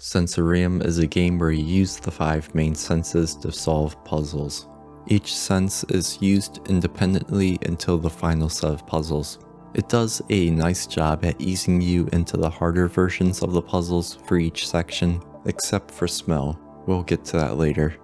Sensorium is a game where you use the 5 main senses to solve puzzles. Each sense is used independently until the final set of puzzles. It does a nice job at easing you into the harder versions of the puzzles for each section, except for smell. We'll get to that later.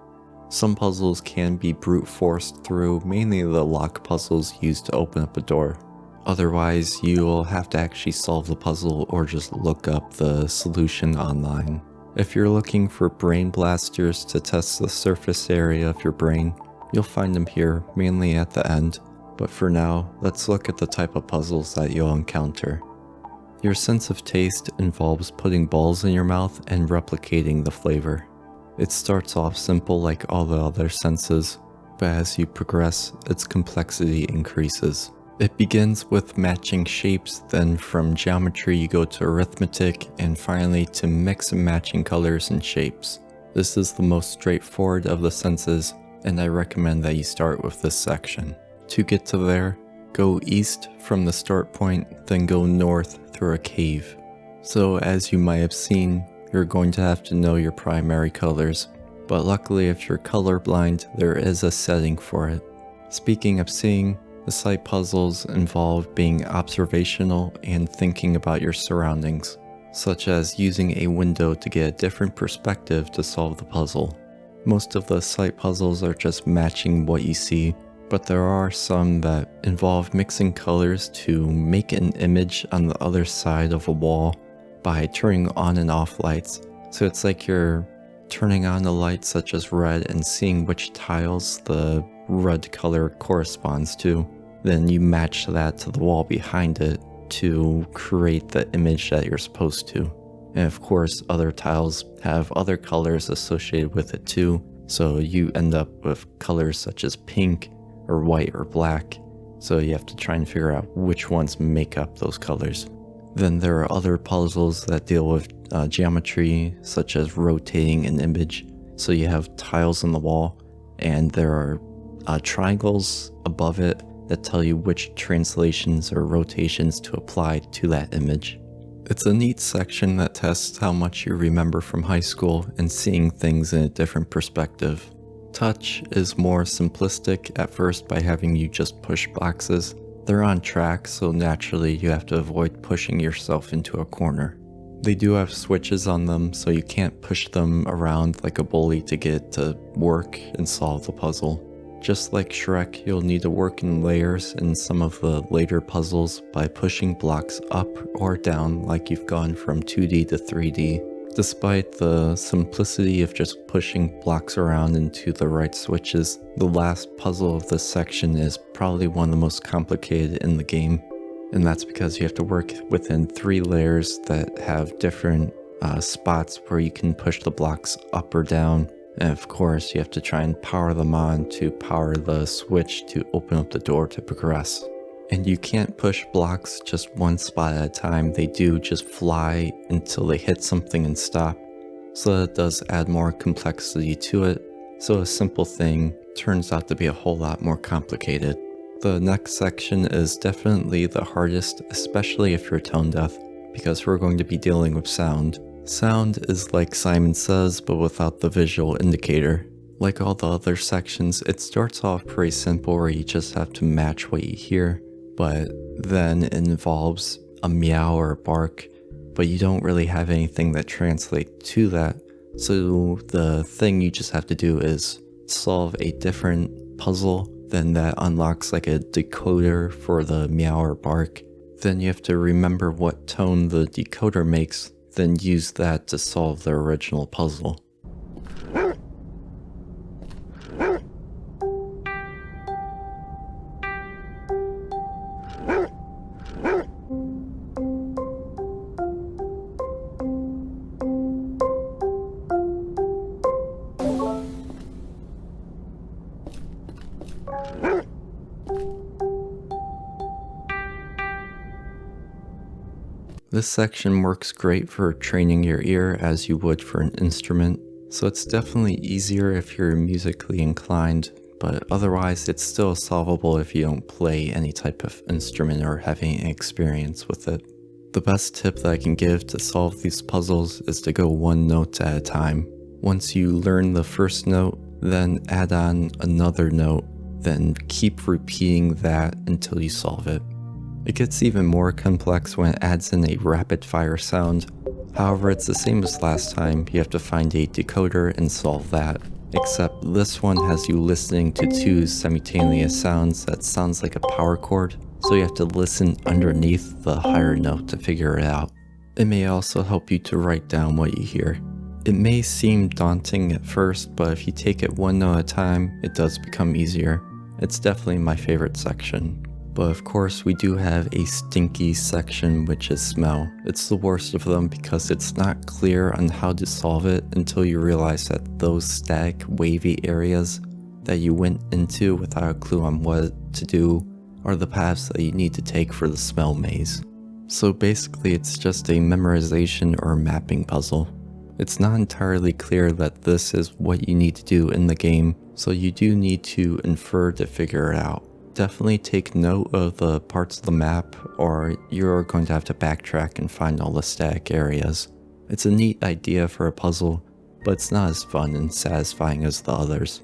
Some puzzles can be brute forced through, mainly the lock puzzles used to open up a door. Otherwise, you'll have to actually solve the puzzle or just look up the solution online. If you're looking for brain blasters to test the surface area of your brain, you'll find them here, mainly at the end. But for now, let's look at the type of puzzles that you'll encounter. Your sense of taste involves putting balls in your mouth and replicating the flavor. It starts off simple like all the other senses, but as you progress, its complexity increases. It begins with matching shapes, then from geometry you go to arithmetic, and finally to mix and matching colors and shapes. This is the most straightforward of the senses, and I recommend that you start with this section. To get to there, go east from the start point, then go north through a cave. So as you might have seen, you're going to have to know your primary colors, but luckily if you're colorblind, there is a setting for it. Speaking of seeing, the sight puzzles involve being observational and thinking about your surroundings, such as using a window to get a different perspective to solve the puzzle. Most of the sight puzzles are just matching what you see, but there are some that involve mixing colors to make an image on the other side of a wall by turning on and off lights. So it's like you're turning on a light such as red and seeing which tiles the red color corresponds to. Then you match that to the wall behind it to create the image that you're supposed to. And of course, other tiles have other colors associated with it too, so you end up with colors such as pink or white or black, so you have to try and figure out which ones make up those colors. Then there are other puzzles that deal with geometry, such as rotating an image. So you have tiles on the wall, and there are triangles above it that tell you which translations or rotations to apply to that image. It's a neat section that tests how much you remember from high school and seeing things in a different perspective. Touch is more simplistic at first by having you just push boxes. They're on track, so naturally you have to avoid pushing yourself into a corner. They do have switches on them, so you can't push them around like a bully to get it to work and solve the puzzle. Just like Shrek, you'll need to work in layers in some of the later puzzles by pushing blocks up or down like you've gone from 2D to 3D. Despite the simplicity of just pushing blocks around into the right switches, the last puzzle of this section is probably one of the most complicated in the game. And that's because you have to work within 3 layers that have different spots where you can push the blocks up or down. And of course, you have to try and power them on to power the switch to open up the door to progress. And you can't push blocks just one spot at a time, they do just fly until they hit something and stop. So that does add more complexity to it, so a simple thing turns out to be a whole lot more complicated. The next section is definitely the hardest, especially if you're tone deaf, because we're going to be dealing with sound. Sound is like Simon Says, but without the visual indicator. Like all the other sections, it starts off pretty simple where you just have to match what you hear. But then it involves a meow or a bark, but you don't really have anything that translates to that. So the thing you just have to do is solve a different puzzle, then that unlocks like a decoder for the meow or bark. Then you have to remember what tone the decoder makes, then use that to solve the original puzzle. This section works great for training your ear as you would for an instrument, so it's definitely easier if you're musically inclined, but otherwise it's still solvable if you don't play any type of instrument or have any experience with it. The best tip that I can give to solve these puzzles is to go one note at a time. Once you learn the first note, then add on another note, then keep repeating that until you solve it. It gets even more complex when it adds in a rapid fire sound. However, it's the same as last time, you have to find a decoder and solve that. Except this one has you listening to two simultaneous sounds that sounds like a power chord, so you have to listen underneath the higher note to figure it out. It may also help you to write down what you hear. It may seem daunting at first, but if you take it one note at a time, it does become easier. It's definitely my favorite section. But of course, we do have a stinky section, which is smell. It's the worst of them because it's not clear on how to solve it until you realize that those static, wavy areas that you went into without a clue on what to do are the paths that you need to take for the smell maze. So basically, it's just a memorization or mapping puzzle. It's not entirely clear that this is what you need to do in the game, so you do need to infer to figure it out. Definitely take note of the parts of the map, or you're going to have to backtrack and find all the static areas. It's a neat idea for a puzzle, but it's not as fun and satisfying as the others.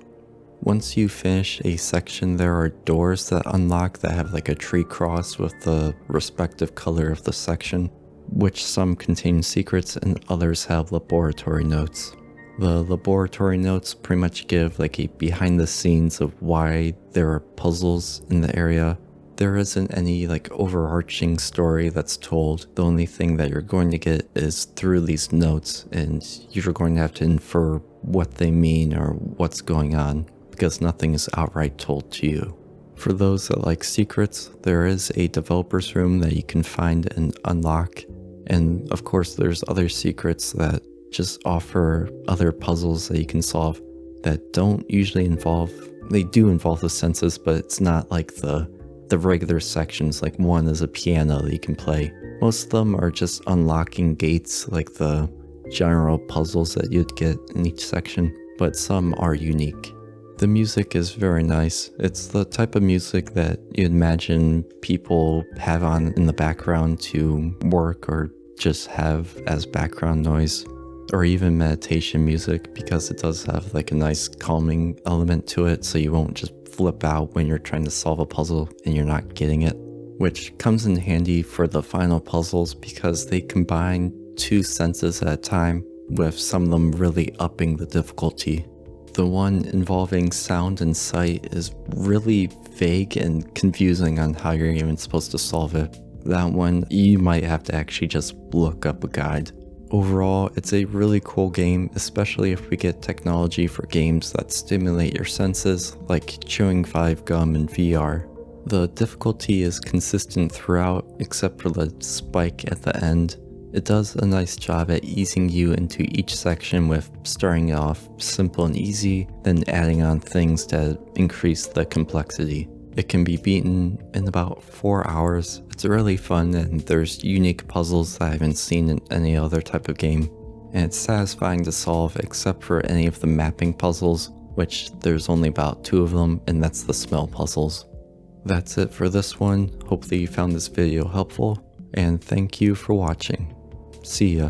Once you finish a section, there are doors that unlock that have like a tree cross with the respective color of the section, which some contain secrets and others have laboratory notes. The laboratory notes pretty much give like a behind the scenes of why there are puzzles in the area. There isn't any like overarching story that's told. The only thing that you're going to get is through these notes, and you're going to have to infer what they mean or what's going on, because nothing is outright told to you. For those that like secrets, there is a developer's room that you can find and unlock. And of course, there's other secrets that just offer other puzzles that you can solve that don't usually involve, they do involve the senses, but it's not like the regular sections. Like one is a piano that you can play. Most of them are just unlocking gates, like the general puzzles that you'd get in each section, but some are unique. The music is very nice. It's the type of music that you imagine people have on in the background to work or just have as background noise, or even meditation music, because it does have like a nice calming element to it, so you won't just flip out when you're trying to solve a puzzle and you're not getting it, which comes in handy for the final puzzles because they combine two senses at a time, with some of them really upping the difficulty. The one involving sound and sight is really vague and confusing on how you're even supposed to solve it. That one, you might have to actually just look up a guide. Overall, it's a really cool game, especially if we get technology for games that stimulate your senses, like chewing 5 gum in VR. The difficulty is consistent throughout, except for the spike at the end. It does a nice job at easing you into each section with starting it off simple and easy, then adding on things to increase the complexity. It can be beaten in about 4 hours. It's really fun, and there's unique puzzles that I haven't seen in any other type of game. And it's satisfying to solve except for any of the mapping puzzles, which there's only about 2 of them, and that's the smell puzzles. That's it for this one. Hopefully you found this video helpful, and thank you for watching. See ya.